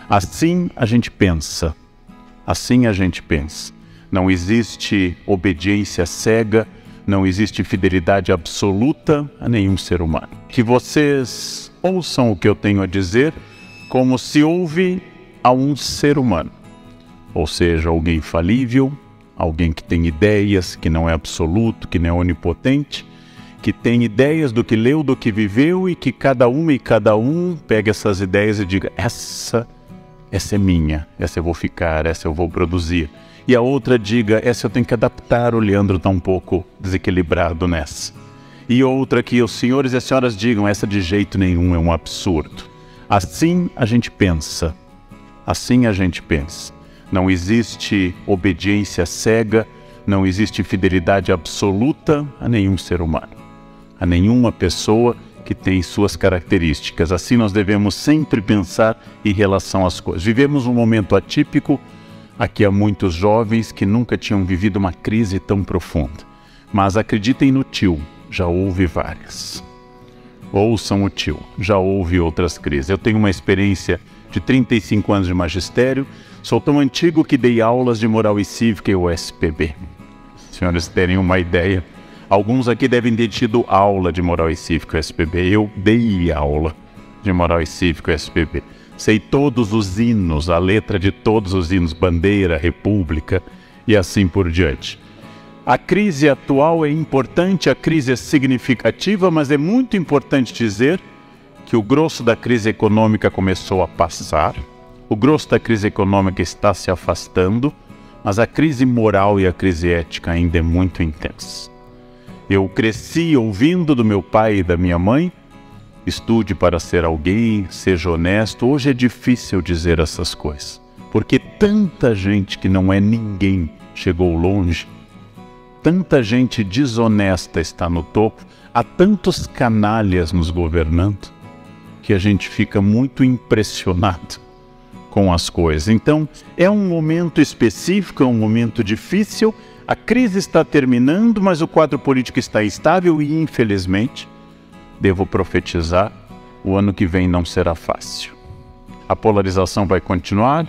Assim a gente pensa, assim a gente pensa. Não existe obediência cega, não existe fidelidade absoluta a nenhum ser humano. Que vocês ouçam o que eu tenho a dizer como se ouve a um ser humano. Ou seja, alguém falível, alguém que tem ideias, que não é absoluto, que não é onipotente, que tem ideias do que leu, do que viveu e que cada um pega essas ideias e diga, essa é minha, essa eu vou ficar, essa eu vou produzir. E a outra diga, essa eu tenho que adaptar, o Leandro está um pouco desequilibrado nessa. E outra que os senhores e as senhoras digam, essa de jeito nenhum é um absurdo. Assim a gente pensa, assim a gente pensa. Não existe obediência cega, não existe fidelidade absoluta a nenhum ser humano, a nenhuma pessoa que tem suas características. Assim nós devemos sempre pensar em relação às coisas. Vivemos um momento atípico, aqui há muitos jovens que nunca tinham vivido uma crise tão profunda. Mas acreditem no tio, já houve várias. Ouçam o tio, já houve outras crises. Eu tenho uma experiência de 35 anos de magistério, sou tão antigo que dei aulas de moral e cívica e USPB. Os senhores terem uma ideia, alguns aqui devem ter tido aula de moral e cívica e USPB. Eu dei aula de moral e cívica e USPB. Sei todos os hinos, a letra de todos os hinos, bandeira, república e assim por diante. A crise atual é importante, a crise é significativa, mas é muito importante dizer que o grosso da crise econômica começou a passar, o grosso da crise econômica está se afastando, mas a crise moral e a crise ética ainda é muito intensa. Eu cresci ouvindo do meu pai e da minha mãe, estude para ser alguém, seja honesto. Hoje é difícil dizer essas coisas, porque tanta gente que não é ninguém chegou longe, tanta gente desonesta está no topo, há tantos canalhas nos governando, que a gente fica muito impressionado com as coisas. Então, é um momento específico, é um momento difícil, a crise está terminando, mas o quadro político está instável e, infelizmente, devo profetizar, o ano que vem não será fácil. A polarização vai continuar,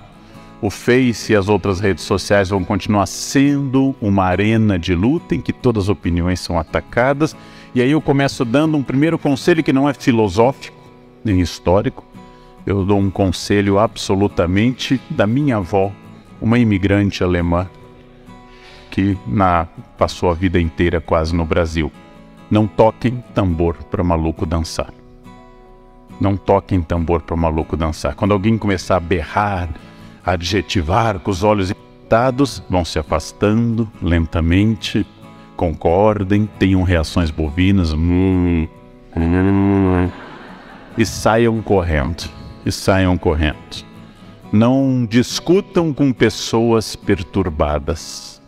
o Face e as outras redes sociais vão continuar sendo uma arena de luta em que todas as opiniões são atacadas, e aí eu começo dando um primeiro conselho que não é filosófico, nem histórico. Eu dou um conselho absolutamente da minha avó, uma imigrante alemã que passou a vida inteira quase no Brasil. Não toquem tambor para maluco dançar. Não toquem tambor para maluco dançar. Quando alguém começar a berrar, a adjetivar com os olhos irritados, vão se afastando lentamente, concordem, tenham reações bovinas e saiam correndo. E saiam correndo. Não discutam com pessoas perturbadas.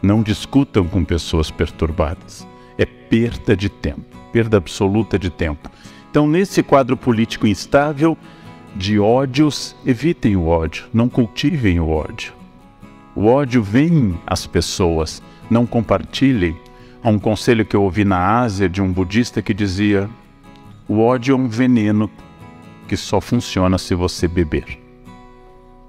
Não discutam com pessoas perturbadas. É perda de tempo, perda absoluta de tempo. Então, nesse quadro político instável de ódios, evitem o ódio, não cultivem o ódio. O ódio vem às pessoas, não compartilhem. Há um conselho que eu ouvi na Ásia de um budista que dizia: o ódio é um veneno que só funciona se você beber.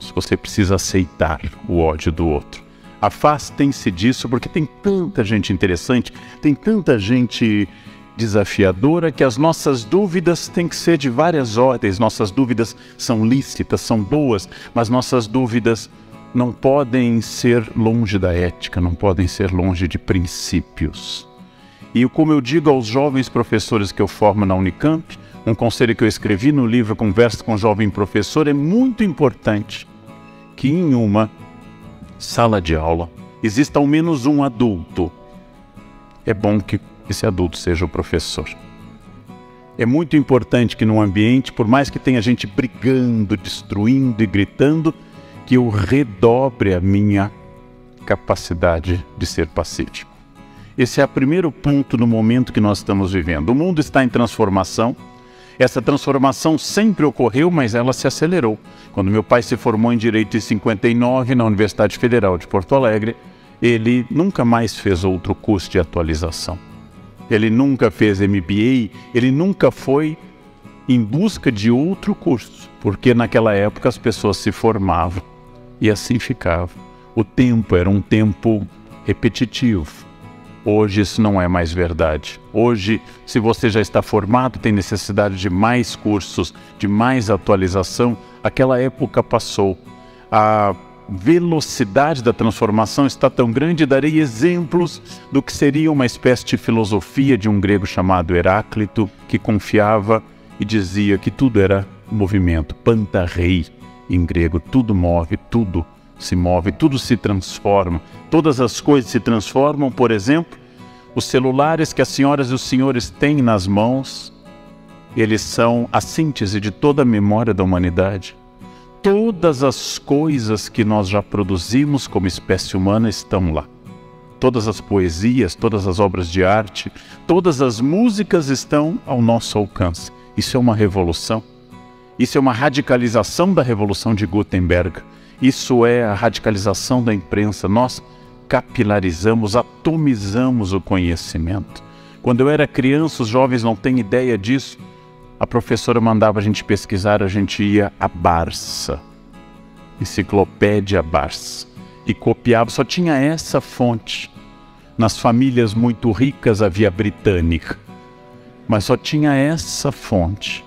Se você precisa aceitar o ódio do outro. Afastem-se disso, porque tem tanta gente interessante, tem tanta gente desafiadora, que as nossas dúvidas têm que ser de várias ordens. Nossas dúvidas são lícitas, são boas, mas nossas dúvidas não podem ser longe da ética, não podem ser longe de princípios. E como eu digo aos jovens professores que eu formo na Unicamp, um conselho que eu escrevi no livro Conversa com um Jovem Professor, é muito importante que em uma sala de aula exista ao menos um adulto. É bom que esse adulto seja o professor. É muito importante que num ambiente, por mais que tenha gente brigando, destruindo e gritando, que eu redobre a minha capacidade de ser pacífico. Esse é o primeiro ponto no momento que nós estamos vivendo. O mundo está em transformação. Essa transformação sempre ocorreu, mas ela se acelerou. Quando meu pai se formou em Direito em 59 na Universidade Federal de Porto Alegre, ele nunca mais fez outro curso de atualização. Ele nunca fez MBA, ele nunca foi em busca de outro curso, porque naquela época as pessoas se formavam e assim ficava. O tempo era um tempo repetitivo. Hoje isso não é mais verdade. Hoje, se você já está formado, tem necessidade de mais cursos, de mais atualização. Aquela época passou. A velocidade da transformação está tão grande, darei exemplos do que seria uma espécie de filosofia de um grego chamado Heráclito, que confiava e dizia que tudo era movimento, pantarrei em grego, tudo move, tudo se move, tudo se transforma, todas as coisas se transformam. Por exemplo, os celulares que as senhoras e os senhores têm nas mãos, eles são a síntese de toda a memória da humanidade. Todas as coisas que nós já produzimos como espécie humana estão lá. Todas as poesias, todas as obras de arte, todas as músicas estão ao nosso alcance. Isso é uma revolução. Isso é uma radicalização da Revolução de Gutenberg. Isso é a radicalização da imprensa. Nós capilarizamos, atomizamos o conhecimento. Quando eu era criança, os jovens não têm ideia disso. A professora mandava a gente pesquisar, a gente ia à Barça, Enciclopédia Barça, e copiava, só tinha essa fonte. Nas famílias muito ricas havia Britânica, mas só tinha essa fonte.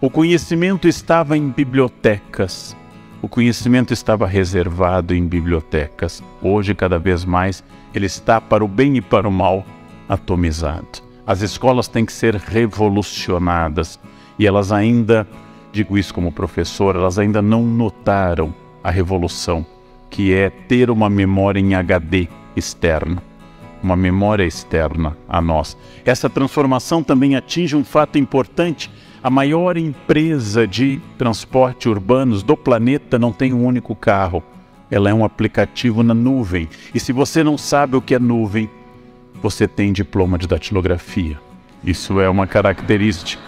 O conhecimento estava em bibliotecas, o conhecimento estava reservado em bibliotecas. Hoje, cada vez mais, ele está, para o bem e para o mal, atomizado. As escolas têm que ser revolucionadas e elas ainda, digo isso como professor, elas ainda não notaram a revolução, que é ter uma memória em HD externa, uma memória externa a nós. Essa transformação também atinge um fato importante. A maior empresa de transporte urbanos do planeta não tem um único carro. Ela é um aplicativo na nuvem. E se você não sabe o que é nuvem, você tem diploma de datilografia. Isso é uma característica.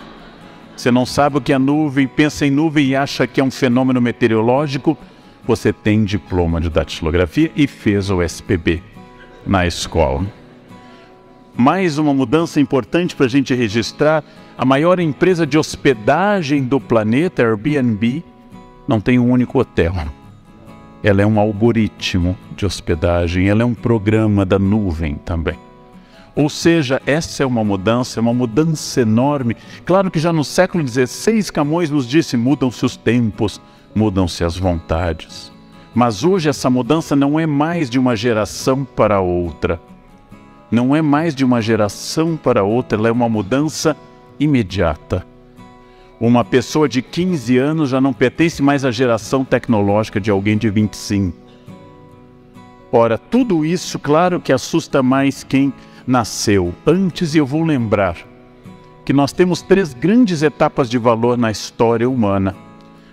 Você não sabe o que é nuvem, pensa em nuvem e acha que é um fenômeno meteorológico, você tem diploma de datilografia e fez o SPB na escola. Mais uma mudança importante para a gente registrar: a maior empresa de hospedagem do planeta, Airbnb, não tem um único hotel. Ela é um algoritmo de hospedagem, ela é um programa da nuvem também. Ou seja, essa é uma mudança enorme. Claro que já no século XVI, Camões nos disse: mudam-se os tempos, mudam-se as vontades. Mas hoje essa mudança não é mais de uma geração para outra. Não é mais de uma geração para outra, ela é uma mudança imediata. Uma pessoa de 15 anos já não pertence mais à geração tecnológica de alguém de 25. Ora, tudo isso, claro que assusta mais quem nasceu antes, e eu vou lembrar que nós temos 3 grandes etapas de valor na história humana.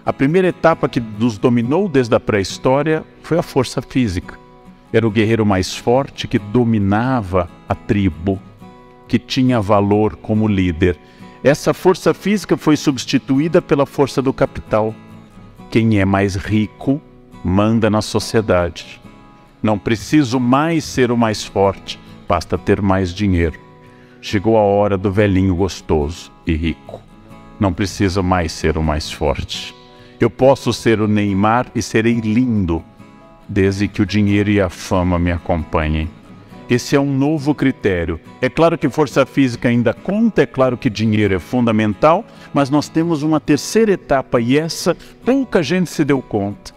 A primeira etapa, que nos dominou desde a pré-história, foi a força física. Era o guerreiro mais forte que dominava a tribo, que tinha valor como líder. Essa força física foi substituída pela força do capital. Quem é mais rico manda na sociedade. Não preciso mais ser o mais forte, basta ter mais dinheiro. Chegou a hora do velhinho gostoso e rico. Não precisa mais ser o mais forte. Eu posso ser o Neymar e serei lindo, desde que o dinheiro e a fama me acompanhem. Esse é um novo critério. É claro que força física ainda conta, é claro que dinheiro é fundamental, mas nós temos uma terceira etapa, e essa pouca gente se deu conta.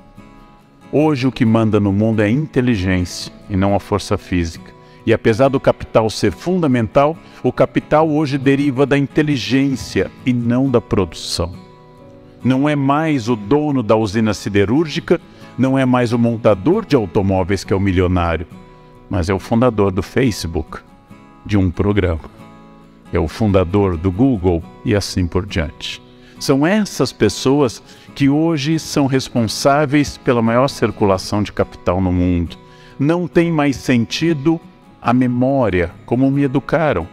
Hoje o que manda no mundo é a inteligência e não a força física. E apesar do capital ser fundamental, o capital hoje deriva da inteligência e não da produção. Não é mais o dono da usina siderúrgica, não é mais o montador de automóveis que é o milionário, mas é o fundador do Facebook, de um programa. É o fundador do Google e assim por diante. São essas pessoas que hoje são responsáveis pela maior circulação de capital no mundo. Não tem mais sentido a memória, como me educaram.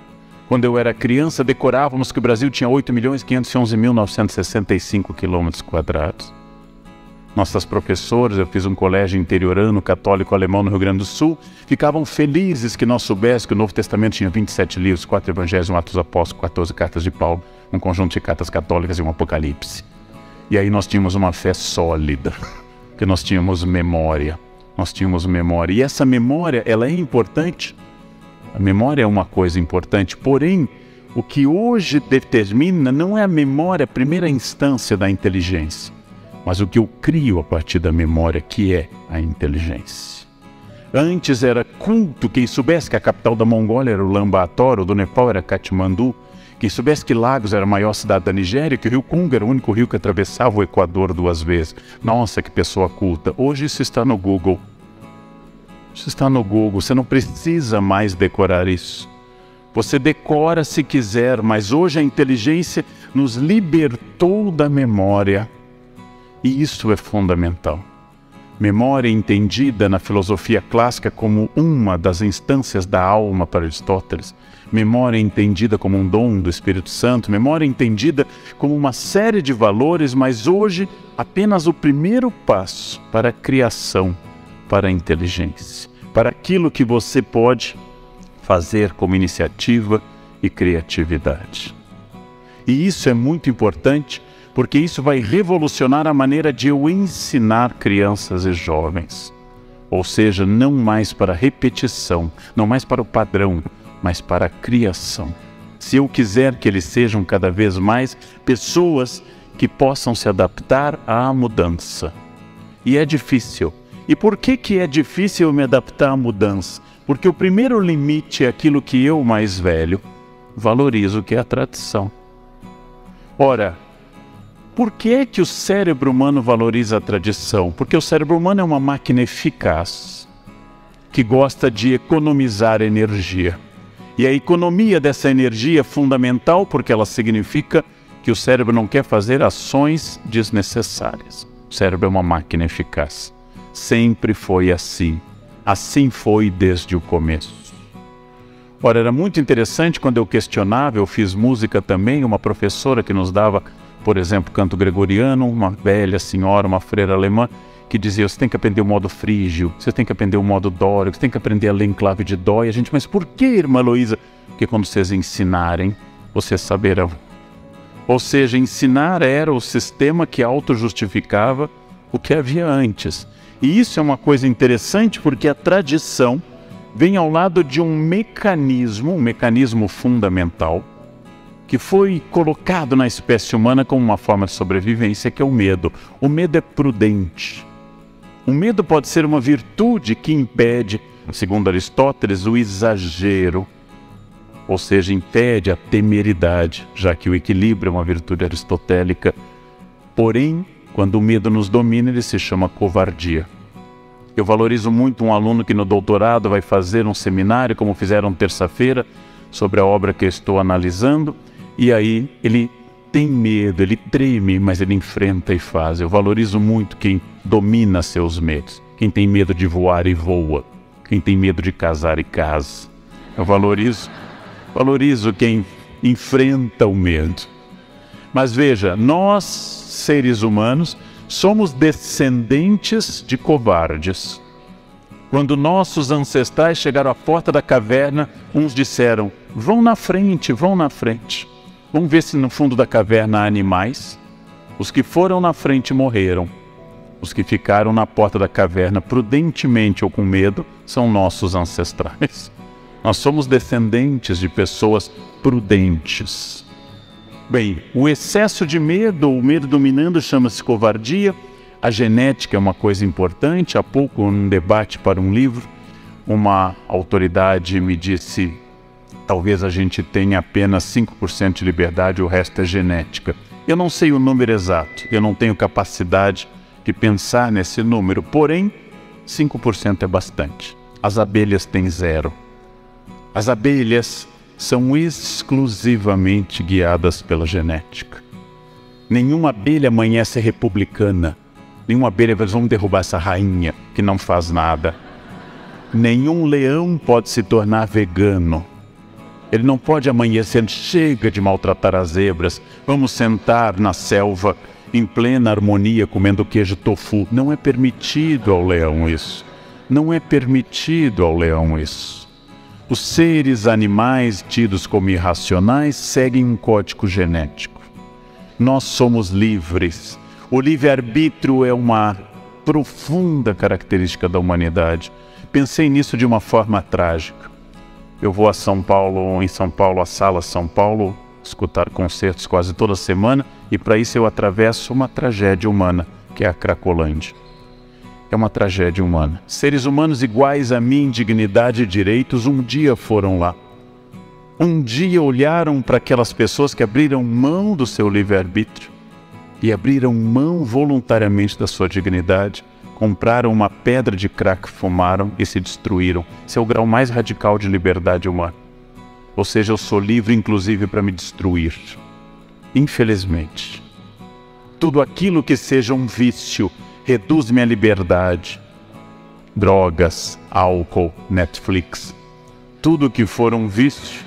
Quando eu era criança, decorávamos que o Brasil tinha 8.511.965 km². Nossas professoras, eu fiz um colégio interiorano, católico alemão no Rio Grande do Sul, ficavam felizes que nós soubéssemos que o Novo Testamento tinha 27 livros, 4 evangelhos, 1 Atos dos Apóstolos, 14 cartas de Paulo. um conjunto de cartas católicas e um Apocalipse. E aí nós tínhamos uma fé sólida, porque nós tínhamos memória. E essa memória, ela é importante. A memória é uma coisa importante, porém, o que hoje determina não é a memória, a primeira instância da inteligência, mas o que eu crio a partir da memória, que é a inteligência. Antes era culto, quem soubesse que a capital da Mongólia era o Ulaanbaatar, o do Nepal era Katmandu, quem soubesse que Lagos era a maior cidade da Nigéria, que o rio Congo era o único rio que atravessava o Equador 2 vezes. Nossa, que pessoa culta. Hoje isso está no Google. Isso está no Google, você não precisa mais decorar isso. Você decora se quiser, mas hoje a inteligência nos libertou da memória. E isso é fundamental. Memória entendida na filosofia clássica como uma das instâncias da alma para Aristóteles. Memória entendida como um dom do Espírito Santo. Memória entendida como uma série de valores, mas hoje apenas o primeiro passo para a criação, para a inteligência, para aquilo que você pode fazer como iniciativa e criatividade. E isso é muito importante, porque isso vai revolucionar a maneira de eu ensinar crianças e jovens. Ou seja, não mais para repetição, não mais para o padrão, mas para a criação. Se eu quiser que eles sejam cada vez mais pessoas que possam se adaptar à mudança. E é difícil. E por que é difícil me adaptar à mudança? Porque o primeiro limite é aquilo que eu, mais velho, valorizo, que é a tradição. Ora, por que é que o cérebro humano valoriza a tradição? Porque o cérebro humano é uma máquina eficaz, que gosta de economizar energia. E a economia dessa energia é fundamental porque ela significa que o cérebro não quer fazer ações desnecessárias. O cérebro é uma máquina eficaz. Sempre foi assim. Assim foi desde o começo. Ora, era muito interessante quando eu questionava, eu fiz música também, uma professora que nos dava, por exemplo, canto gregoriano, uma velha senhora, uma freira alemã, que dizia, você tem que aprender o modo frígio, você tem que aprender o modo dórico, você tem que aprender a ler em clave de dó. E a gente, mas por que, irmã Luísa? Porque quando vocês ensinarem, vocês saberão. Ou seja, ensinar era o sistema que auto-justificava o que havia antes. E isso é uma coisa interessante porque a tradição vem ao lado de um mecanismo fundamental, que foi colocado na espécie humana como uma forma de sobrevivência, que é o medo. O medo é prudente. O medo pode ser uma virtude que impede, segundo Aristóteles, o exagero, ou seja, impede a temeridade, já que o equilíbrio é uma virtude aristotélica. Porém, quando o medo nos domina, ele se chama covardia. Eu valorizo muito um aluno que no doutorado vai fazer um seminário, como fizeram terça-feira, sobre a obra que eu estou analisando, e aí ele tem medo, ele treme, mas ele enfrenta e faz. Eu valorizo muito quem domina seus medos, quem tem medo de voar e voa, quem tem medo de casar e casa. Eu valorizo quem enfrenta o medo. Mas veja, nós, seres humanos, somos descendentes de covardes. Quando nossos ancestrais chegaram à porta da caverna, uns disseram, vão na frente, vão na frente. Vamos ver se no fundo da caverna há animais. Os que foram na frente morreram. Os que ficaram na porta da caverna prudentemente ou com medo são nossos ancestrais. Nós somos descendentes de pessoas prudentes. Bem, o excesso de medo, o medo dominando, chama-se covardia. A genética é uma coisa importante. Há pouco, num debate para um livro, uma autoridade me disse, talvez a gente tenha apenas 5% de liberdade, o resto é genética. Eu não sei o número exato, eu não tenho capacidade de pensar nesse número, porém, 5% é bastante. As abelhas têm 0. As abelhas são exclusivamente guiadas pela genética. Nenhuma abelha amanhece republicana. Nenhuma abelha vai vamos derrubar essa rainha que não faz nada. Nenhum leão pode se tornar vegano. Ele não pode amanhecer, chega de maltratar as zebras, vamos sentar na selva em plena harmonia comendo queijo tofu. Não é permitido ao leão isso. Não é permitido ao leão isso. Os seres animais tidos como irracionais seguem um código genético. Nós somos livres. O livre-arbítrio é uma profunda característica da humanidade. Pensei nisso de uma forma trágica. Eu vou a São Paulo, à Sala São Paulo, escutar concertos quase toda semana, e para isso eu atravesso uma tragédia humana, que é a Cracolândia. É uma tragédia humana. Seres humanos iguais a mim em dignidade e direitos um dia foram lá. Um dia olharam para aquelas pessoas que abriram mão do seu livre-arbítrio e abriram mão voluntariamente da sua dignidade, compraram uma pedra de crack, fumaram e se destruíram. Esse é o grau mais radical de liberdade humana. Ou seja, eu sou livre inclusive para me destruir. Infelizmente, tudo aquilo que seja um vício reduz minha liberdade. Drogas, álcool, Netflix, tudo que for um vício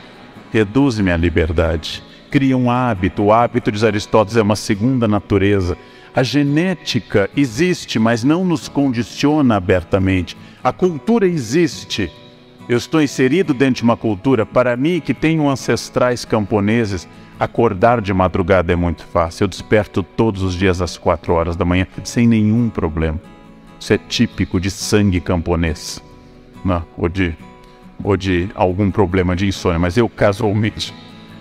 reduz minha liberdade. Cria um hábito. O hábito, diz Aristóteles, é uma segunda natureza. A genética existe, mas não nos condiciona abertamente. A cultura existe. Eu estou inserido dentro de uma cultura. Para mim, que tenho ancestrais camponeses, acordar de madrugada é muito fácil. Eu desperto todos os dias às 4 horas da manhã, sem nenhum problema. Isso é típico de sangue camponês, não? Ou de algum problema de insônia. Mas eu, casualmente,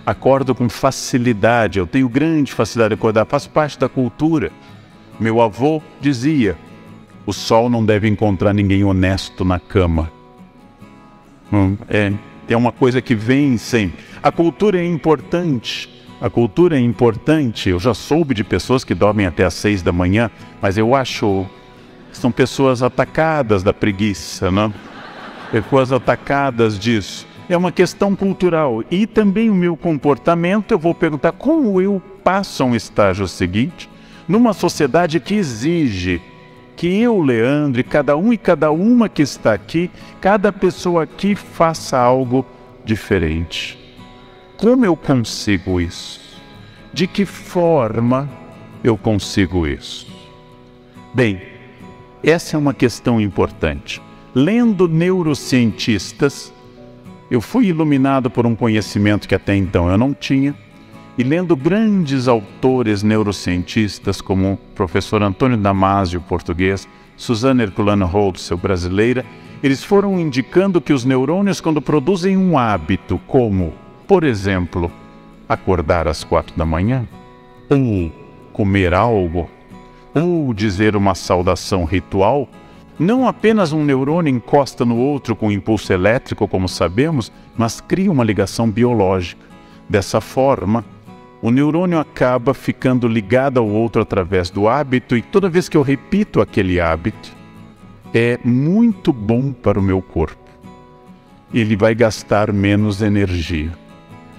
acordo com facilidade. Eu tenho grande facilidade de acordar. Faz parte da cultura. Meu avô dizia: o sol não deve encontrar ninguém honesto na cama. É uma coisa que vem sempre. A cultura é importante. A cultura é importante. Eu já soube de pessoas que dormem até às 6 da manhã, mas eu acho que são pessoas atacadas da preguiça, não? Pessoas atacadas disso. É uma questão cultural. E também o meu comportamento, eu vou perguntar como eu passo a um estágio seguinte, numa sociedade que exige que eu, Leandro, e cada um e cada uma que está aqui, cada pessoa aqui faça algo diferente. Como eu consigo isso? De que forma eu consigo isso? Bem, essa é uma questão importante. Lendo neurocientistas, eu fui iluminado por um conhecimento que até então eu não tinha, e lendo grandes autores neurocientistas como o professor Antônio Damasio, português, Suzana Herculano Holtz, brasileira, eles foram indicando que os neurônios, quando produzem um hábito, como, por exemplo, acordar às 4 da manhã, ou comer algo, ou dizer uma saudação ritual, não apenas um neurônio encosta no outro com impulso elétrico, como sabemos, mas cria uma ligação biológica. Dessa forma, o neurônio acaba ficando ligado ao outro através do hábito, e toda vez que eu repito aquele hábito, é muito bom para o meu corpo. Ele vai gastar menos energia.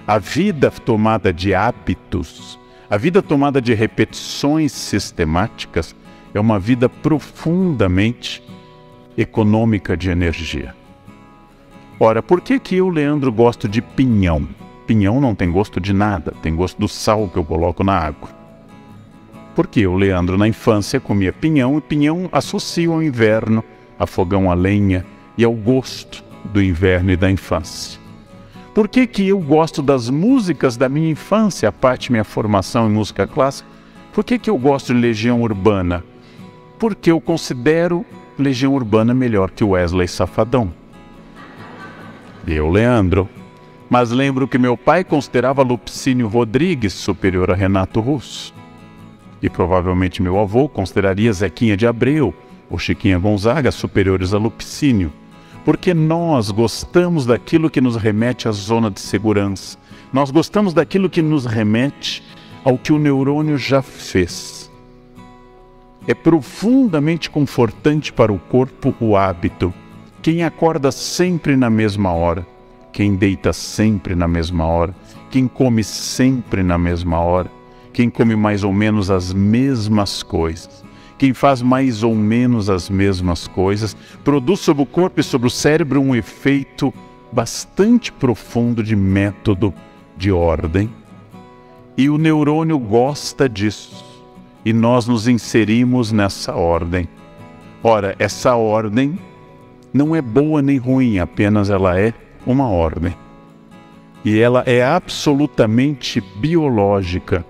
A vida tomada de hábitos, a vida tomada de repetições sistemáticas, é uma vida profundamente econômica de energia. Ora, por que eu, Leandro, gosto de pinhão? Pinhão não tem gosto de nada, tem gosto do sal que eu coloco na água. Porque eu, Leandro, na infância comia pinhão, e pinhão associa ao inverno, a fogão a lenha e ao gosto do inverno e da infância. Por que eu gosto das músicas da minha infância, a parte da minha formação em música clássica? Por que eu gosto de Legião Urbana? Porque eu considero Legião Urbana melhor que Wesley Safadão. Eu, Leandro. Mas lembro que meu pai considerava Lupicínio Rodrigues superior a Renato Russo. E provavelmente meu avô consideraria Zequinha de Abreu ou Chiquinha Gonzaga superiores a Lupicínio. Porque nós gostamos daquilo que nos remete à zona de segurança. Nós gostamos daquilo que nos remete ao que o neurônio já fez. É profundamente confortante para o corpo o hábito. Quem acorda sempre na mesma hora, quem deita sempre na mesma hora, quem come sempre na mesma hora, quem come mais ou menos as mesmas coisas, quem faz mais ou menos as mesmas coisas, produz sobre o corpo e sobre o cérebro um efeito bastante profundo de método, de ordem. E o neurônio gosta disso, e nós nos inserimos nessa ordem. Ora, essa ordem não é boa nem ruim, apenas ela é uma ordem. E ela é absolutamente biológica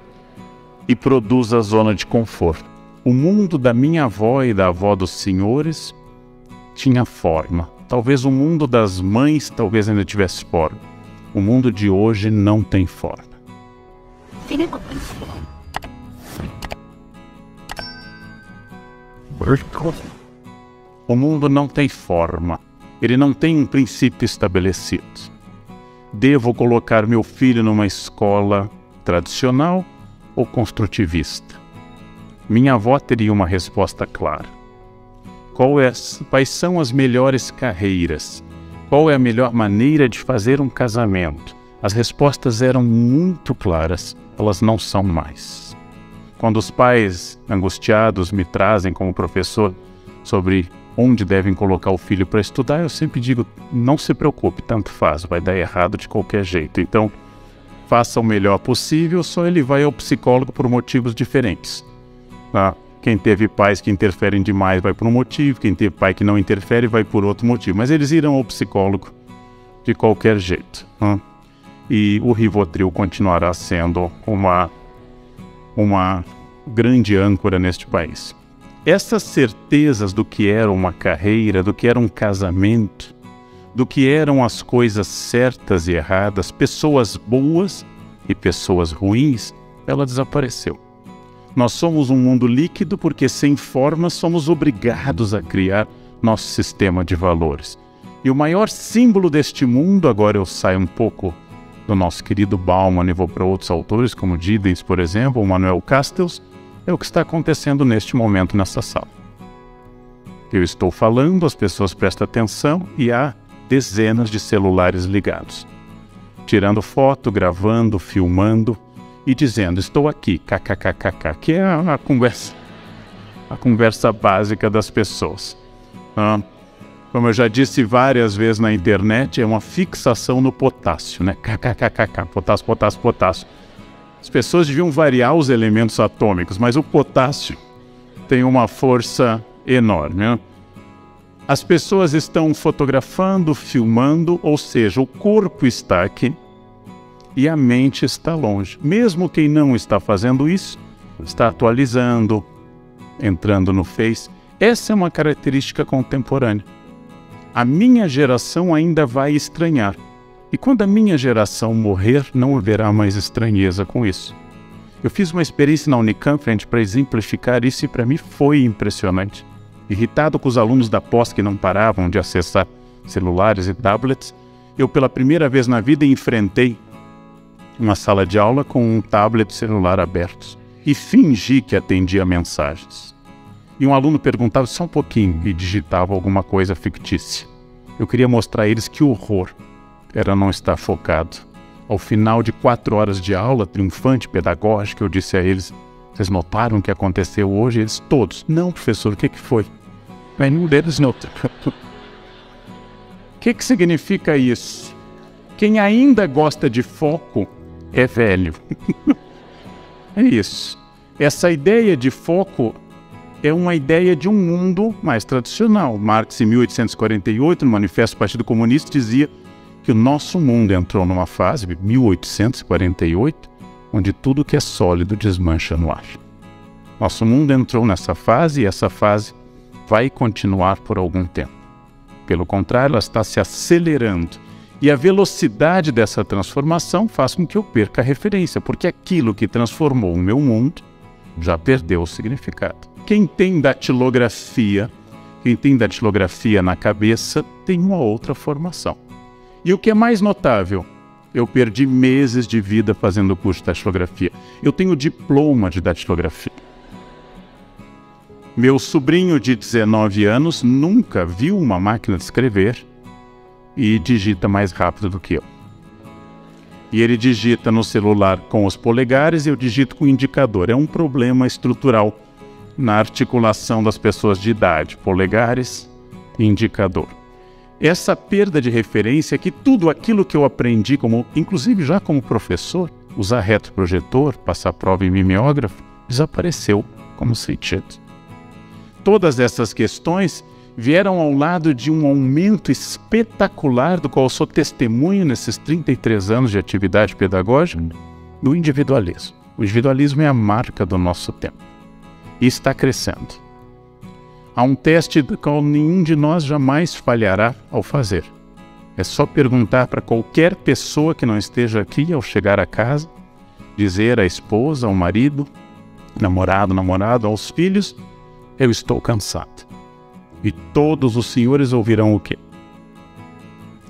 e produz a zona de conforto. O mundo da minha avó e da avó dos senhores tinha forma. Talvez o mundo das mães talvez ainda tivesse forma. O mundo de hoje não tem forma. O mundo não tem forma. Ele não tem um princípio estabelecido. Devo colocar meu filho numa escola tradicional ou construtivista? Minha avó teria uma resposta clara. Quais são as melhores carreiras? Qual é a melhor maneira de fazer um casamento? As respostas eram muito claras, elas não são mais. Quando os pais angustiados me trazem como professor sobre onde devem colocar o filho para estudar, eu sempre digo, não se preocupe, tanto faz, vai dar errado de qualquer jeito. Então, faça o melhor possível, só ele vai ao psicólogo por motivos diferentes. Tá? Quem teve pais que interferem demais vai por um motivo, quem teve pai que não interfere vai por outro motivo. Mas eles irão ao psicólogo de qualquer jeito. Tá? E o Rivotril continuará sendo uma grande âncora neste país. Essas certezas do que era uma carreira, do que era um casamento, do que eram as coisas certas e erradas, pessoas boas e pessoas ruins, ela desapareceu. Nós somos um mundo líquido porque sem forma somos obrigados a criar nosso sistema de valores. E o maior símbolo deste mundo, agora eu saio um pouco do nosso querido Bauman e vou para outros autores, como Giddens, por exemplo, ou Manuel Castells, é o que está acontecendo neste momento nessa sala. Eu estou falando, as pessoas prestam atenção e há dezenas de celulares ligados, tirando foto, gravando, filmando e dizendo, estou aqui, kkkk, que é a conversa básica das pessoas. Como eu já disse várias vezes na internet, é uma fixação no potássio, né? Kkkk, potássio, potássio, potássio. As pessoas deviam variar os elementos atômicos, mas o potássio tem uma força enorme, né? As pessoas estão fotografando, filmando, ou seja, o corpo está aqui e a mente está longe. Mesmo quem não está fazendo isso, está atualizando, entrando no Face. Essa é uma característica contemporânea. A minha geração ainda vai estranhar. E quando a minha geração morrer, não haverá mais estranheza com isso. Eu fiz uma experiência na Unicamp para exemplificar isso e para mim foi impressionante. Irritado com os alunos da pós que não paravam de acessar celulares e tablets, eu pela primeira vez na vida enfrentei uma sala de aula com um tablet e celular abertos e fingi que atendia mensagens. E um aluno perguntava só um pouquinho e digitava alguma coisa fictícia. Eu queria mostrar a eles que horror era não estar focado. Ao final de 4 horas de aula, triunfante, pedagógica, eu disse a eles, vocês notaram o que aconteceu hoje? Eles todos, não professor, o que foi? Nenhum deles não. O que significa isso? Quem ainda gosta de foco é velho. É isso. Essa ideia de foco é uma ideia de um mundo mais tradicional. Marx, em 1848, no Manifesto do Partido Comunista, dizia que o nosso mundo entrou numa fase, 1848, onde tudo que é sólido desmancha no ar. Nosso mundo entrou nessa fase e essa fase vai continuar por algum tempo. Pelo contrário, ela está se acelerando. E a velocidade dessa transformação faz com que eu perca a referência, porque aquilo que transformou o meu mundo já perdeu o significado. Quem tem datilografia na cabeça tem uma outra formação. E o que é mais notável, eu perdi meses de vida fazendo o curso de datilografia. Eu tenho diploma de datilografia. Meu sobrinho de 19 anos nunca viu uma máquina de escrever e digita mais rápido do que eu. E ele digita no celular com os polegares e eu digito com o indicador. É um problema estrutural na articulação das pessoas de idade, polegares e indicador. Essa perda de referência é que tudo aquilo que eu aprendi, inclusive já como professor, usar retroprojetor, passar prova em mimeógrafo, desapareceu como sentido. Todas essas questões vieram ao lado de um aumento espetacular, do qual eu sou testemunho nesses 33 anos de atividade pedagógica, do individualismo. O individualismo é a marca do nosso tempo e está crescendo. Há um teste do qual nenhum de nós jamais falhará ao fazer. É só perguntar para qualquer pessoa que não esteja aqui ao chegar a casa, dizer à esposa, ao marido, namorado, aos filhos: eu estou cansado. E todos os senhores ouvirão o quê?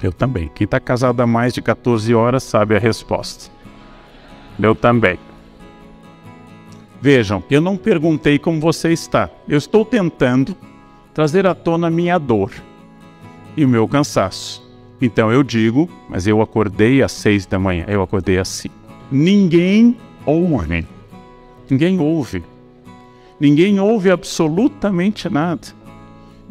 Eu também. Quem está casado há mais de 14 horas sabe a resposta. Eu também. Vejam, eu não perguntei como você está. Eu estou tentando trazer à tona a minha dor e o meu cansaço. Então eu digo, mas eu acordei às 6 da manhã, eu acordei às 5. Ninguém ouve. Ninguém ouve. Ninguém ouve absolutamente nada.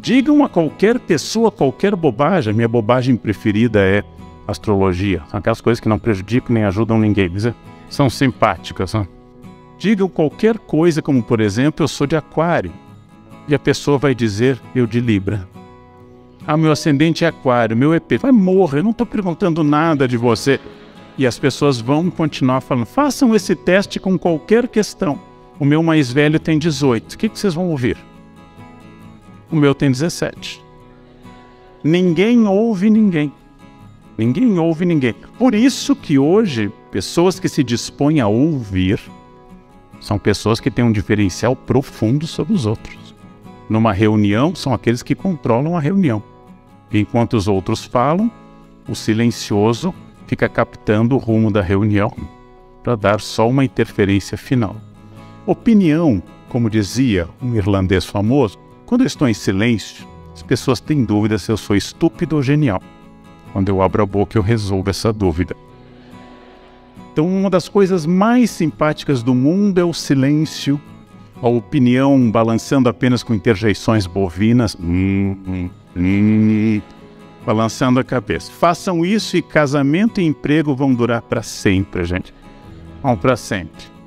Digam a qualquer pessoa qualquer bobagem. Minha bobagem preferida é astrologia. São aquelas coisas que não prejudicam nem ajudam ninguém, mas são simpáticas. Né? Digam qualquer coisa, como por exemplo, eu sou de Aquário. E a pessoa vai dizer, eu de Libra. Ah, meu ascendente é Aquário, meu EP. Vai morrer, eu não estou perguntando nada de você. E as pessoas vão continuar falando, façam esse teste com qualquer questão. O meu mais velho tem 18. O que vocês vão ouvir? O meu tem 17. Ninguém ouve ninguém. Ninguém ouve ninguém. Por isso que hoje, pessoas que se dispõem a ouvir são pessoas que têm um diferencial profundo sobre os outros. Numa reunião, são aqueles que controlam a reunião. Enquanto os outros falam, o silencioso fica captando o rumo da reunião para dar só uma interferência final. Opinião, como dizia um irlandês famoso, quando eu estou em silêncio, as pessoas têm dúvida se eu sou estúpido ou genial. Quando eu abro a boca, eu resolvo essa dúvida. Então, uma das coisas mais simpáticas do mundo é o silêncio, a opinião balançando apenas com interjeições bovinas, balançando a cabeça. Façam isso e casamento e emprego vão durar para sempre, gente. Vão para sempre.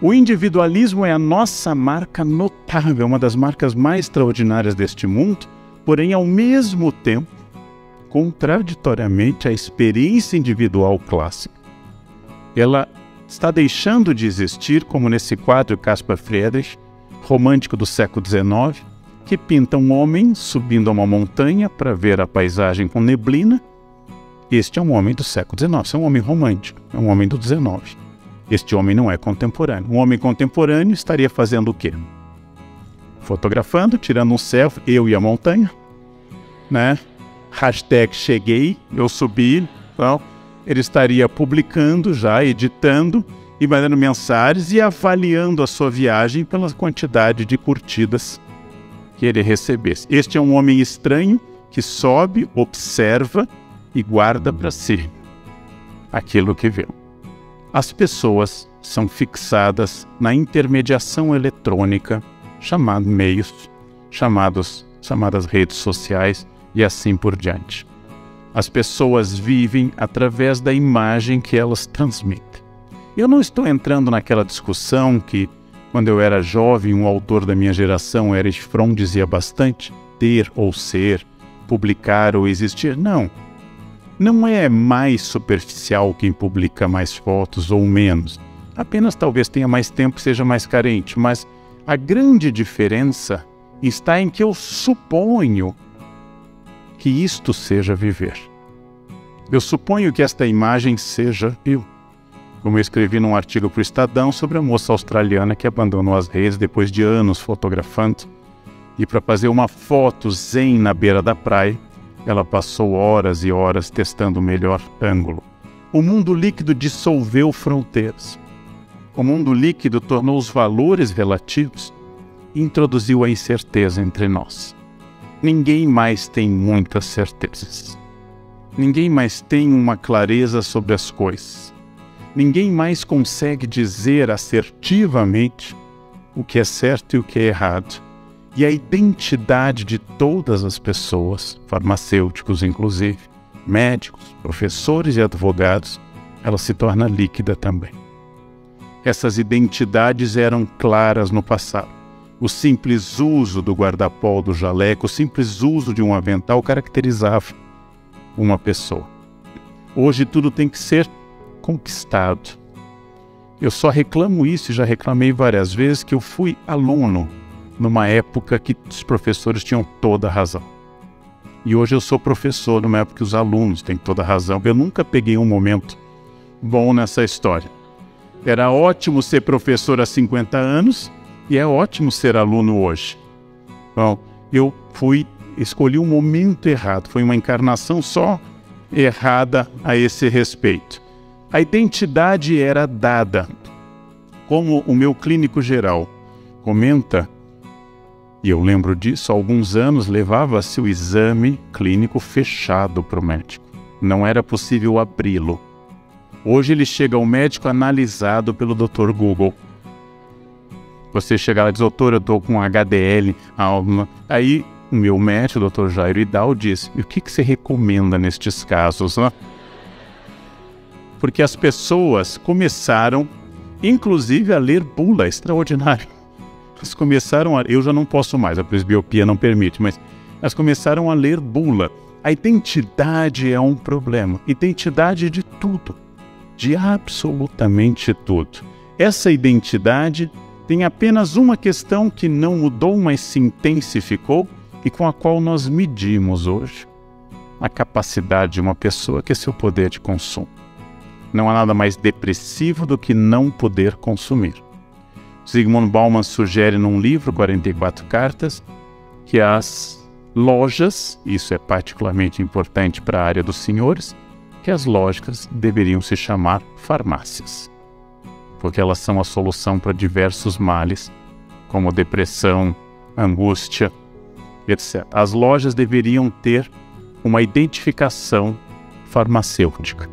O individualismo é a nossa marca notável, uma das marcas mais extraordinárias deste mundo, porém, ao mesmo tempo, contraditoriamente, a experiência individual clássica, ela está deixando de existir, como nesse quadro Caspar Friedrich, romântico do século XIX, que pinta um homem subindo a uma montanha para ver a paisagem com neblina. Este é um homem do século XIX, é um homem romântico, é um homem do XIX. Este homem não é contemporâneo. Um homem contemporâneo estaria fazendo o quê? Fotografando, tirando um selfie, eu e a montanha, né? Hashtag cheguei, eu subi, então, ele estaria publicando já, editando e mandando mensagens e avaliando a sua viagem pela quantidade de curtidas que ele recebesse. Este é um homem estranho que sobe, observa e guarda para si aquilo que viu. As pessoas são fixadas na intermediação eletrônica, chamadas redes sociais e assim por diante. As pessoas vivem através da imagem que elas transmitem. Eu não estou entrando naquela discussão que, quando eu era jovem, um autor da minha geração, Erich Fromm, dizia bastante, ter ou ser, publicar ou existir. Não. Não é mais superficial quem publica mais fotos ou menos. Apenas talvez tenha mais tempo e seja mais carente. Mas a grande diferença está em que eu suponho que isto seja viver. Eu suponho que esta imagem seja eu. Como eu escrevi num artigo para o Estadão sobre a moça australiana que abandonou as redes depois de anos fotografando. E para fazer uma foto zen na beira da praia, ela passou horas e horas testando o melhor ângulo. O mundo líquido dissolveu fronteiras. O mundo líquido tornou os valores relativos e introduziu a incerteza entre nós. Ninguém mais tem muitas certezas. Ninguém mais tem uma clareza sobre as coisas. Ninguém mais consegue dizer assertivamente o que é certo e o que é errado. E a identidade de todas as pessoas, farmacêuticos inclusive, médicos, professores e advogados, ela se torna líquida também. Essas identidades eram claras no passado. O simples uso do guarda-pó, do jaleco, o simples uso de um avental caracterizava uma pessoa. Hoje tudo tem que ser conquistado. Eu só reclamo isso, e já reclamei várias vezes, que eu fui aluno numa época que os professores tinham toda a razão. E hoje eu sou professor numa época que os alunos têm toda a razão. Eu nunca peguei um momento bom nessa história. Era ótimo ser professor há 50 anos e é ótimo ser aluno hoje. Bom, eu escolhi um momento errado, foi uma encarnação só errada a esse respeito. A identidade era dada. Como o meu clínico geral comenta, e eu lembro disso, há alguns anos levava-se o exame clínico fechado para o médico. Não era possível abri-lo. Hoje ele chega ao médico analisado pelo Dr. Google. Você chega lá e diz, doutor, eu estou com HDL, aí o meu médico, o Dr. Jairo Idal, diz, e o que você recomenda nestes casos? Né? Porque as pessoas começaram, inclusive, a ler bula, extraordinário. Elas começaram eu já não posso mais, a presbiopia não permite, mas elas começaram a ler bula. A identidade é um problema. Identidade de tudo. De absolutamente tudo. Essa identidade tem apenas uma questão que não mudou, mas se intensificou e com a qual nós medimos hoje a capacidade de uma pessoa, que é seu poder de consumo. Não há nada mais depressivo do que não poder consumir. Zygmunt Bauman sugere num livro, 44 cartas, que as lojas, isso é particularmente importante para a área dos senhores, que as lojas deveriam se chamar farmácias, porque elas são a solução para diversos males, como depressão, angústia, etc. As lojas deveriam ter uma identificação farmacêutica.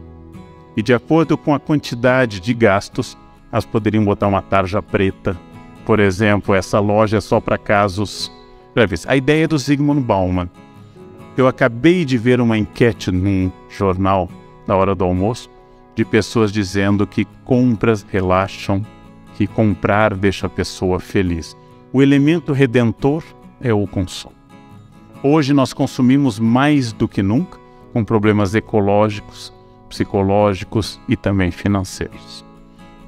E de acordo com a quantidade de gastos, elas poderiam botar uma tarja preta. Por exemplo, essa loja é só para casos breves. A ideia do Zygmunt Bauman. Eu acabei de ver uma enquete num jornal na hora do almoço, de pessoas dizendo que compras relaxam, que comprar deixa a pessoa feliz. O elemento redentor é o consumo. Hoje nós consumimos mais do que nunca, com problemas ecológicos, psicológicos e também financeiros.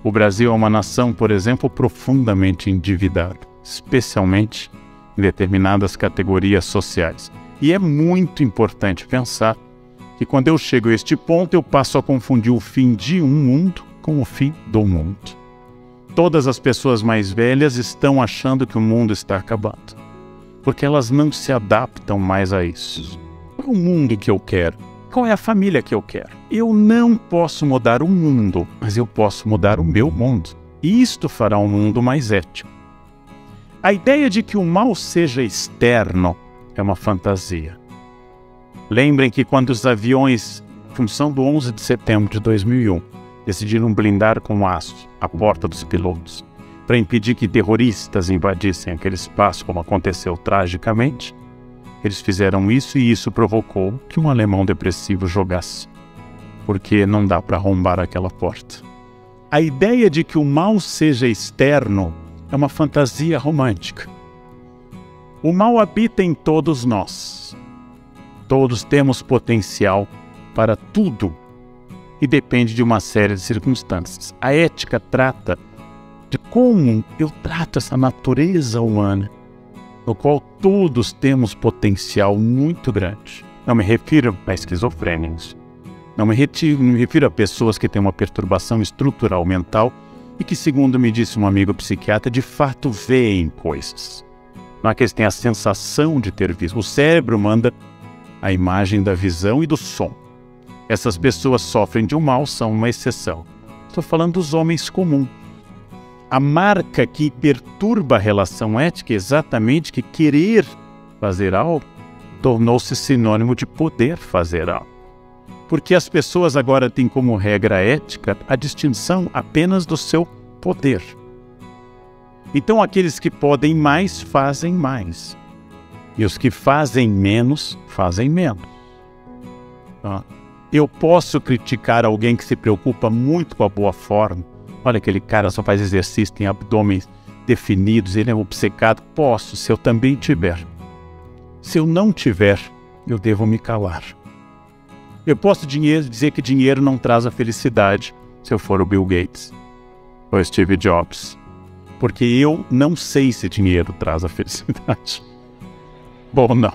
O Brasil é uma nação, por exemplo, profundamente endividada, especialmente em determinadas categorias sociais. E é muito importante pensar que quando eu chego a este ponto, eu passo a confundir o fim de um mundo com o fim do mundo. Todas as pessoas mais velhas estão achando que o mundo está acabando, porque elas não se adaptam mais a isso. Qual é o mundo que eu quero? Qual é a família que eu quero? Eu não posso mudar o mundo, mas eu posso mudar o meu mundo. E isto fará um mundo mais ético. A ideia de que o mal seja externo é uma fantasia. Lembrem que quando os aviões, em função do 11 de setembro de 2001, decidiram blindar com aço a porta dos pilotos para impedir que terroristas invadissem aquele espaço, como aconteceu tragicamente, eles fizeram isso e isso provocou que um alemão depressivo jogasse, porque não dá para arrombar aquela porta. A ideia de que o mal seja externo é uma fantasia romântica. O mal habita em todos nós. Todos temos potencial para tudo e depende de uma série de circunstâncias. A ética trata de como eu trato essa natureza humana, no qual todos temos potencial muito grande. Não me refiro a esquizofrênicos. Não me refiro a pessoas que têm uma perturbação estrutural mental e que, segundo me disse um amigo psiquiatra, de fato veem coisas. Não é que eles têm a sensação de ter visto. O cérebro manda a imagem da visão e do som. Essas pessoas sofrem de um mal, são uma exceção. Estou falando dos homens comuns. A marca que perturba a relação ética é exatamente que querer fazer algo tornou-se sinônimo de poder fazer algo. Porque as pessoas agora têm como regra ética a distinção apenas do seu poder. Então aqueles que podem mais, fazem mais. E os que fazem menos, fazem menos. Eu posso criticar alguém que se preocupa muito com a boa forma. Olha, aquele cara só faz exercício, tem abdômen definidos, ele é obcecado. Posso, se eu também tiver. Se eu não tiver, eu devo me calar. Eu posso dizer que dinheiro não traz a felicidade, se eu for o Bill Gates ou Steve Jobs. Porque eu não sei se dinheiro traz a felicidade. Bom, não.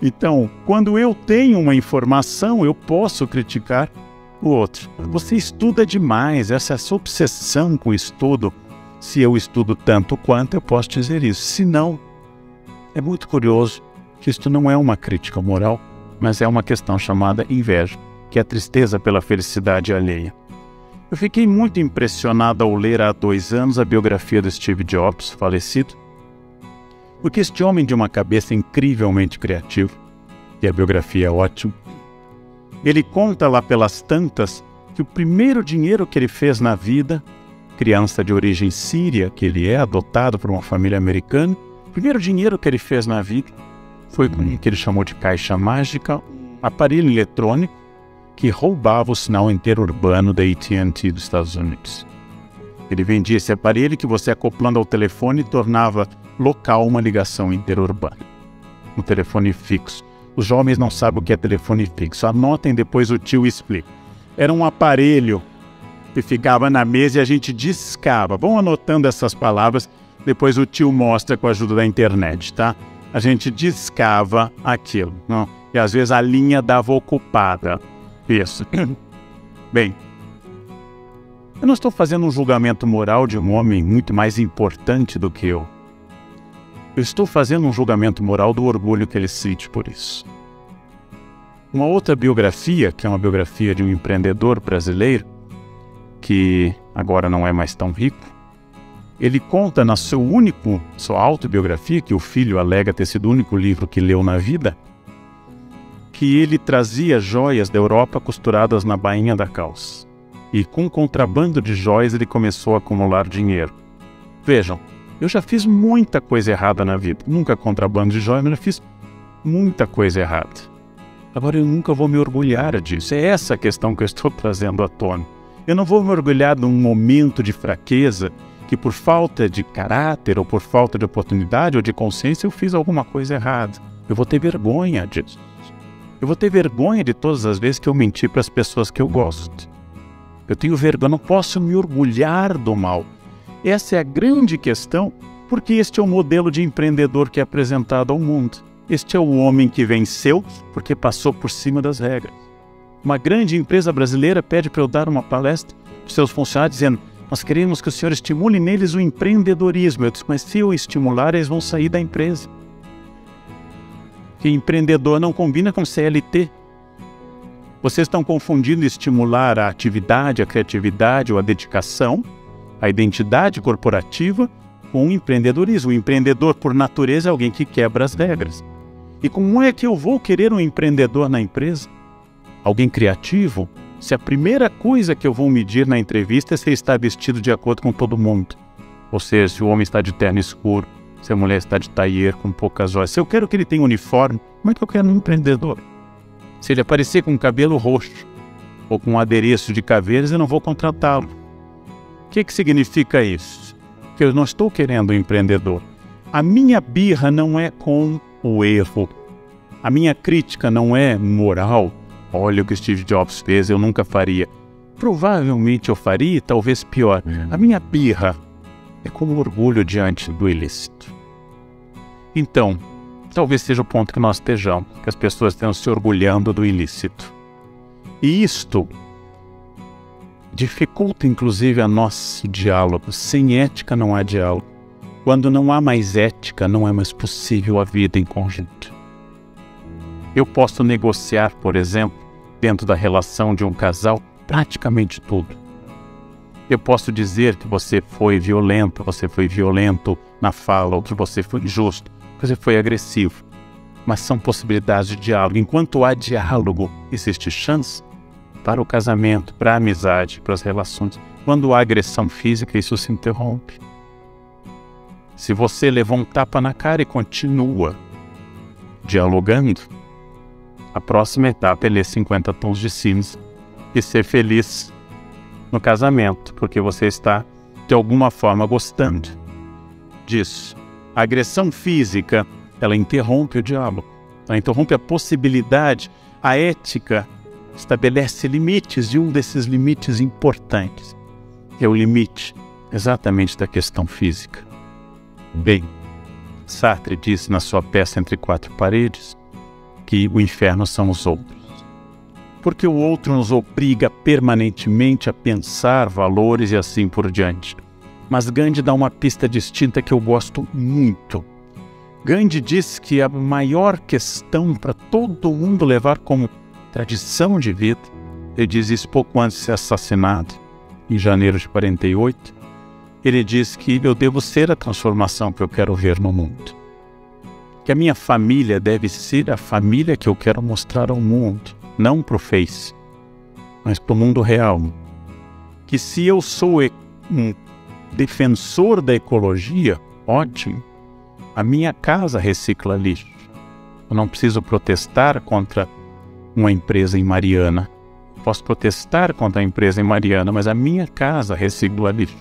Então, quando eu tenho uma informação, eu posso criticar o outro. Você estuda demais, essa é a sua obsessão com o estudo. Se eu estudo tanto quanto, eu posso dizer isso. Se não, é muito curioso que isto não é uma crítica moral, mas é uma questão chamada inveja, que é a tristeza pela felicidade alheia. Eu fiquei muito impressionado ao ler há 2 anos a biografia do Steve Jobs, falecido, porque este homem de uma cabeça incrivelmente criativa, e a biografia é ótima, ele conta lá pelas tantas que o primeiro dinheiro que ele fez na vida, criança de origem síria, que ele é adotado por uma família americana, o primeiro dinheiro que ele fez na vida foi com o que ele chamou de caixa mágica, um aparelho eletrônico que roubava o sinal interurbano da AT&T dos Estados Unidos. Ele vendia esse aparelho que você, acoplando ao telefone, tornava local uma ligação interurbana. Um telefone fixo. Os jovens não sabem o que é telefone fixo. Anotem, depois o tio explica. Era um aparelho que ficava na mesa e a gente discava. Vão anotando essas palavras, depois o tio mostra com a ajuda da internet, tá? A gente discava aquilo, não? E às vezes a linha dava ocupada. Isso. Bem, eu não estou fazendo um julgamento moral de um homem muito mais importante do que eu. Eu estou fazendo um julgamento moral do orgulho que ele sente por isso. Uma outra biografia, que é uma biografia de um empreendedor brasileiro, que agora não é mais tão rico, ele conta na sua autobiografia, que o filho alega ter sido o único livro que leu na vida, que ele trazia joias da Europa costuradas na bainha da calça. E com contrabando de joias ele começou a acumular dinheiro. Vejam, eu já fiz muita coisa errada na vida. Nunca contrabando de joias, mas já fiz muita coisa errada. Agora eu nunca vou me orgulhar disso. É essa a questão que eu estou trazendo à tona. Eu não vou me orgulhar num momento de fraqueza que por falta de caráter ou por falta de oportunidade ou de consciência eu fiz alguma coisa errada. Eu vou ter vergonha disso. Eu vou ter vergonha de todas as vezes que eu menti para as pessoas que eu gosto. Eu tenho vergonha, não posso me orgulhar do mal. Essa é a grande questão, porque este é o modelo de empreendedor que é apresentado ao mundo. Este é o homem que venceu porque passou por cima das regras. Uma grande empresa brasileira pede para eu dar uma palestra para os seus funcionários dizendo: nós queremos que o senhor estimule neles o empreendedorismo. Eu disse: mas se eu estimular, eles vão sair da empresa. Que empreendedor não combina com CLT. Vocês estão confundindo estimular a atividade, a criatividade ou a dedicação, a identidade corporativa, com o empreendedorismo. O empreendedor, por natureza, é alguém que quebra as regras. E como é que eu vou querer um empreendedor na empresa? Alguém criativo? Se a primeira coisa que eu vou medir na entrevista é se ele está vestido de acordo com todo mundo. Ou seja, se o homem está de terno escuro, se a mulher está de tailleur com poucas joias. Se eu quero que ele tenha uniforme, como é que eu quero um empreendedor? Se ele aparecer com cabelo roxo ou com um adereço de caveiras, eu não vou contratá-lo. O que significa isso? Que eu não estou querendo um empreendedor. A minha birra não é com o erro. A minha crítica não é moral. Olha o que Steve Jobs fez, eu nunca faria. Provavelmente eu faria, talvez pior. A minha birra é como orgulho diante do ilícito. Então, talvez seja o ponto que nós estejamos, que as pessoas estejam se orgulhando do ilícito. E isto dificulta, inclusive, a nosso diálogo. Sem ética não há diálogo. Quando não há mais ética, não é mais possível a vida em conjunto. Eu posso negociar, por exemplo, dentro da relação de um casal, praticamente tudo. Eu posso dizer que você foi violento na fala, ou que você foi injusto, que você foi agressivo. Mas são possibilidades de diálogo. Enquanto há diálogo, existe chance para o casamento, para a amizade, para as relações. Quando há agressão física, isso se interrompe. Se você levou um tapa na cara e continua dialogando, a próxima etapa é ler 50 tons de cinza e ser feliz no casamento, porque você está, de alguma forma, gostando disso. A agressão física, ela interrompe o diálogo, ela interrompe a possibilidade. A ética estabelece limites, e um desses limites importantes é o limite exatamente da questão física. Bem, Sartre disse na sua peça Entre Quatro Paredes que o inferno são os outros. Porque o outro nos obriga permanentemente a pensar valores e assim por diante. Mas Gandhi dá uma pista distinta que eu gosto muito. Gandhi diz que a maior questão para todo mundo levar como tradição de vida, ele diz isso pouco antes de ser assassinado, em janeiro de 48, ele diz que eu devo ser a transformação que eu quero ver no mundo. Que a minha família deve ser a família que eu quero mostrar ao mundo, não para o Face, mas para o mundo real. Que se eu sou um defensor da ecologia, ótimo, a minha casa recicla lixo. Eu não preciso protestar contra uma empresa em Mariana. Posso protestar contra a empresa em Mariana, mas a minha casa recicla lixo.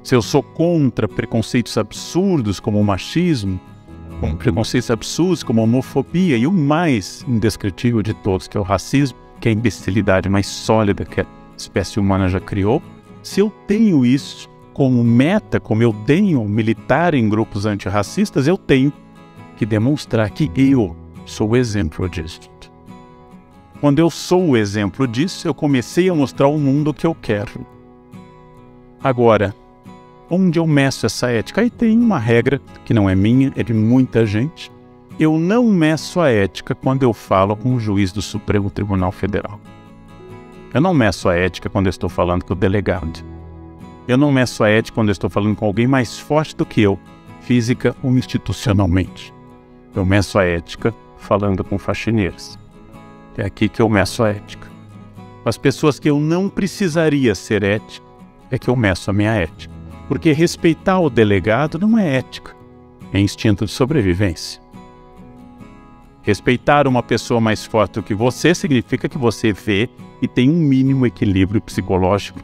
Se eu sou contra preconceitos absurdos como o machismo, como preconceitos absurdos como a homofobia e o mais indescritível de todos, que é o racismo, que é a imbecilidade mais sólida que a espécie humana já criou, se eu tenho isso como meta, como eu tenho militar em grupos antirracistas, eu tenho que demonstrar que eu sou o exemplo disso. Quando eu sou o exemplo disso, eu comecei a mostrar ao mundo o que eu quero. Agora, onde eu meço essa ética? Aí tem uma regra que não é minha, é de muita gente. Eu não meço a ética quando eu falo com o juiz do Supremo Tribunal Federal. Eu não meço a ética quando eu estou falando com o delegado. Eu não meço a ética quando eu estou falando com alguém mais forte do que eu, física ou institucionalmente. Eu meço a ética falando com faxineiros. É aqui que eu meço a ética. Com as pessoas que eu não precisaria ser ético, é que eu meço a minha ética. Porque respeitar o delegado não é ética, é instinto de sobrevivência. Respeitar uma pessoa mais forte do que você significa que você vê e tem um mínimo equilíbrio psicológico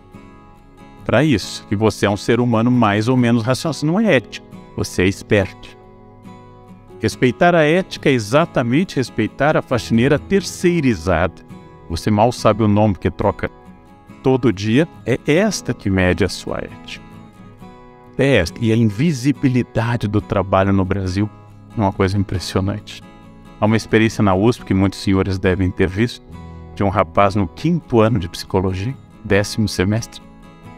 para isso, que você é um ser humano mais ou menos racional. Isso não é ético, você é esperto. Respeitar a ética é exatamente respeitar a faxineira terceirizada. Você mal sabe o nome que troca todo dia. É esta que mede a sua ética. É esta. E a invisibilidade do trabalho no Brasil é uma coisa impressionante. Há uma experiência na USP que muitos senhores devem ter visto, de um rapaz no 5º ano de psicologia, 10º semestre,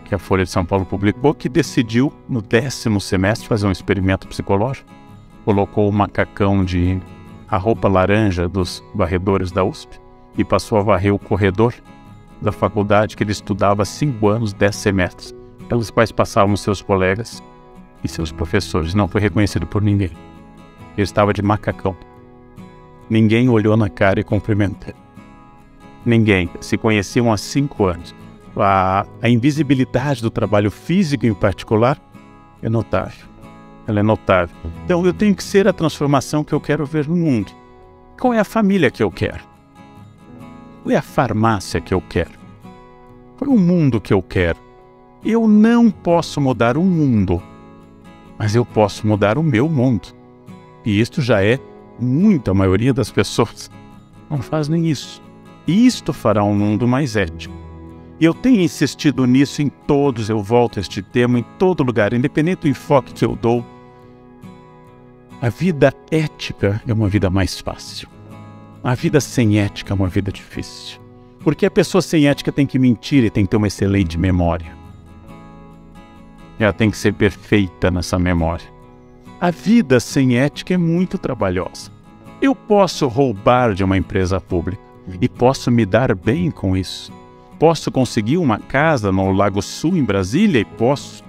que a Folha de São Paulo publicou, que decidiu no 10º semestre fazer um experimento psicológico. Colocou o macacão a roupa laranja dos varredores da USP e passou a varrer o corredor da faculdade que ele estudava há 5 anos, 10 semestres, pelos quais passavam seus colegas e seus professores. Não foi reconhecido por ninguém. Ele estava de macacão. Ninguém olhou na cara e cumprimentou. Ninguém. Se conheciam há 5 anos. A invisibilidade do trabalho físico em particular é notável. Ela é notável. Então eu tenho que ser a transformação que eu quero ver no mundo. Qual é a família que eu quero? Qual é a farmácia que eu quero? Qual é o mundo que eu quero? Eu não posso mudar o mundo, mas eu posso mudar o meu mundo. E isto já é muito, a maioria das pessoas não faz nem isso. E isto fará um mundo mais ético. E eu tenho insistido nisso em todos, eu volto a este tema, em todo lugar, independente do enfoque que eu dou. A vida ética é uma vida mais fácil. A vida sem ética é uma vida difícil. Porque a pessoa sem ética tem que mentir e tem que ter uma excelente memória. Ela tem que ser perfeita nessa memória. A vida sem ética é muito trabalhosa. Eu posso roubar de uma empresa pública e posso me dar bem com isso. Posso conseguir uma casa no Lago Sul, em Brasília, e posso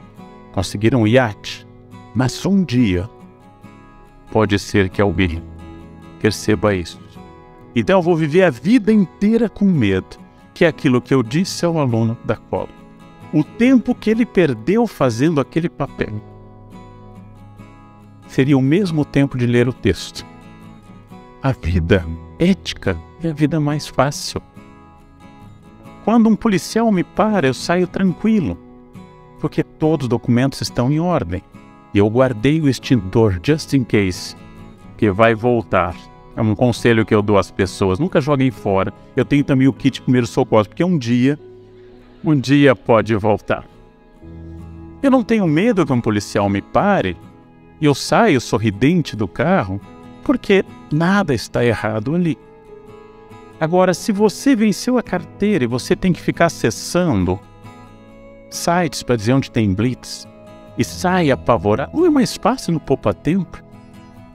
conseguir um iate. Mas um dia pode ser que alguém perceba isso. Então eu vou viver a vida inteira com medo, que é aquilo que eu disse ao aluno da cola. O tempo que ele perdeu fazendo aquele papel seria o mesmo tempo de ler o texto. A vida ética é a vida mais fácil. Quando um policial me para, eu saio tranquilo, porque todos os documentos estão em ordem. E eu guardei o extintor, just in case, que vai voltar. É um conselho que eu dou às pessoas, nunca joguem fora. Eu tenho também o kit de primeiros socorros, porque um dia pode voltar. Eu não tenho medo que um policial me pare e eu saio sorridente do carro, porque nada está errado ali. Agora, se você venceu a carteira e você tem que ficar acessando sites para dizer onde tem blitz e sai apavorado, não é mais fácil no poupa-tempo?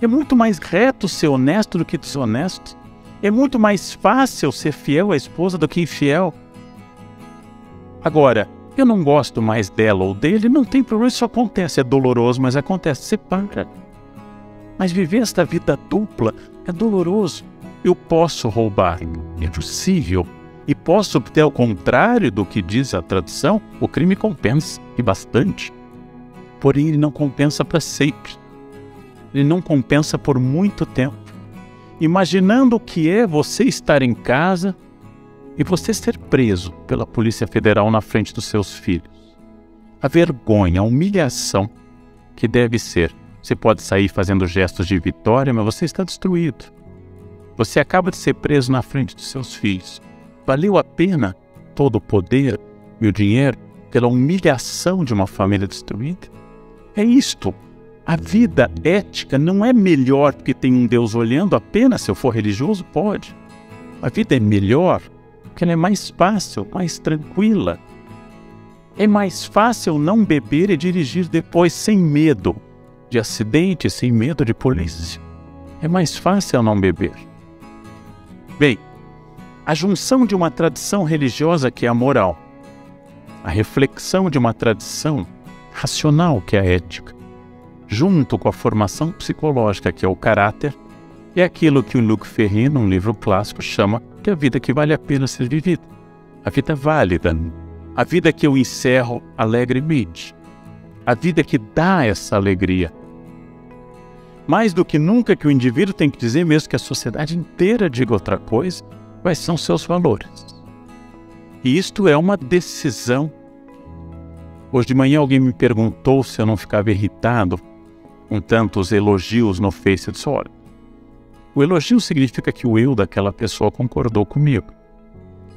É muito mais reto ser honesto do que desonesto. É muito mais fácil ser fiel à esposa do que infiel. Agora, eu não gosto mais dela ou dele, não tem problema, isso acontece, é doloroso, mas acontece, separa. Mas viver esta vida dupla é doloroso. Eu posso roubar, é possível. E posso obter, ao contrário do que diz a tradição, o crime compensa, e bastante. Porém, ele não compensa para sempre. Ele não compensa por muito tempo. Imaginando o que é você estar em casa e você ser preso pela Polícia Federal na frente dos seus filhos. A vergonha, a humilhação que deve ser. Você pode sair fazendo gestos de vitória, mas você está destruído. Você acaba de ser preso na frente dos seus filhos. Valeu a pena todo o poder e o dinheiro pela humilhação de uma família destruída? É isto. A vida ética não é melhor porque tem um Deus olhando apenas. Se eu for religioso, pode. A vida é melhor porque ela é mais fácil, mais tranquila. É mais fácil não beber e dirigir depois sem medo de acidente, sem medo de polícia. É mais fácil não beber. Bem, a junção de uma tradição religiosa que é a moral, a reflexão de uma tradição racional que é a ética, junto com a formação psicológica que é o caráter, é aquilo que o Luc Ferry, num livro clássico, chama de a vida que vale a pena ser vivida. A vida válida, a vida que eu encerro alegremente, a vida que dá essa alegria. Mais do que nunca que o indivíduo tem que dizer, mesmo que a sociedade inteira diga outra coisa, quais são seus valores. E isto é uma decisão. Hoje de manhã alguém me perguntou se eu não ficava irritado com tantos elogios no Face. Eu disse, olha, o elogio significa que o eu daquela pessoa concordou comigo.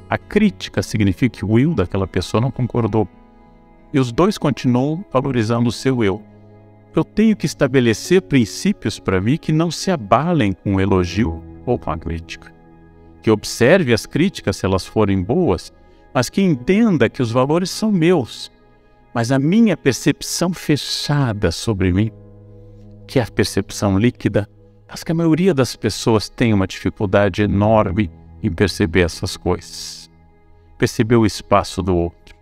A crítica significa que o eu daquela pessoa não concordou. E os dois continuam valorizando o seu eu. Eu tenho que estabelecer princípios para mim que não se abalem com o elogio ou com a crítica. Que observe as críticas se elas forem boas, mas que entenda que os valores são meus. Mas a minha percepção fechada sobre mim, que é a percepção líquida, acho que a maioria das pessoas tem uma dificuldade enorme em perceber essas coisas. Perceber o espaço do outro.